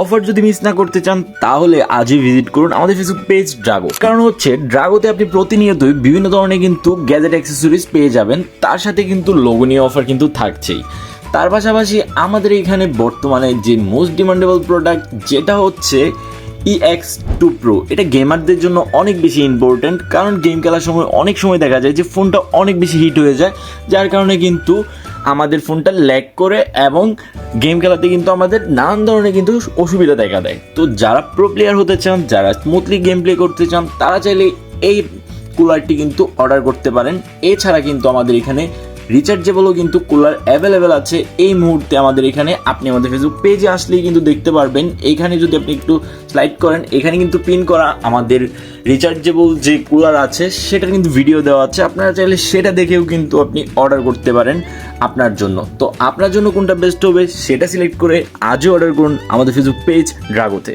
Offer যদি miss না করতে চান তাহলে আজই ভিজিট করুন আমাদের ফেসবুক পেজ ড্রাগো। কারণ হচ্ছে ড্রাগোতে আপনি প্রতিনিয়তই বিভিন্ন ধরনের কিন্তু গ্যাজেট অ্যাক্সেসরিজ পেয়ে যাবেন, তার সাথে কিন্তু লোভনীয় অফার কিন্তু থাকছেই। তার পাশাপাশি আমাদের এখানে বর্তমানে যে মোস্ট ডিমান্ডেবল প্রোডাক্ট যেটা হচ্ছে EX2 Pro, এটা গেমারদের জন্য অনেক বেশি ইম্পর্ট্যান্ট। কারণ গেম খেলার সময় অনেক সময় দেখা যায় যে ফোনটা অনেক বেশি হিট হয়ে যায়, যার কারণে কিন্তু আমাদের ফোনটা ল্যাগ করে এবং গেম খেলাতে কিন্তু আমাদের নানান ধরনের কিন্তু অসুবিধা দেখা দেয়। তো যারা প্রো প্লেয়ার হতে চান, যারা স্মুথলি গেম প্লে করতে চান, তারা চাইলে এই কুলারটি কিন্তু অর্ডার করতে পারেন। এছাড়া কিন্তু আমাদের এখানে রিচার্জেবলও কিন্তু কুলার অ্যাভেলেবেল আছে এই মুহূর্তে আমাদের এখানে। আপনি আমাদের ফেসবুক পেজে আসলেই কিন্তু দেখতে পারবেন। এইখানে যদি আপনি একটু স্লাইড করেন, এখানে কিন্তু পিন করা আমাদের রিচার্জেবল যে কুলার আছে সেটার কিন্তু ভিডিও দেওয়া আছে। আপনারা চাইলে সেটা দেখেও কিন্তু আপনি অর্ডার করতে পারেন আপনার জন্য। তো আপনার জন্য কোনটা বেস্ট হবে সেটা সিলেক্ট করে আজও অর্ডার করুন আমাদের ফেসবুক পেজ ড্রাগোতে।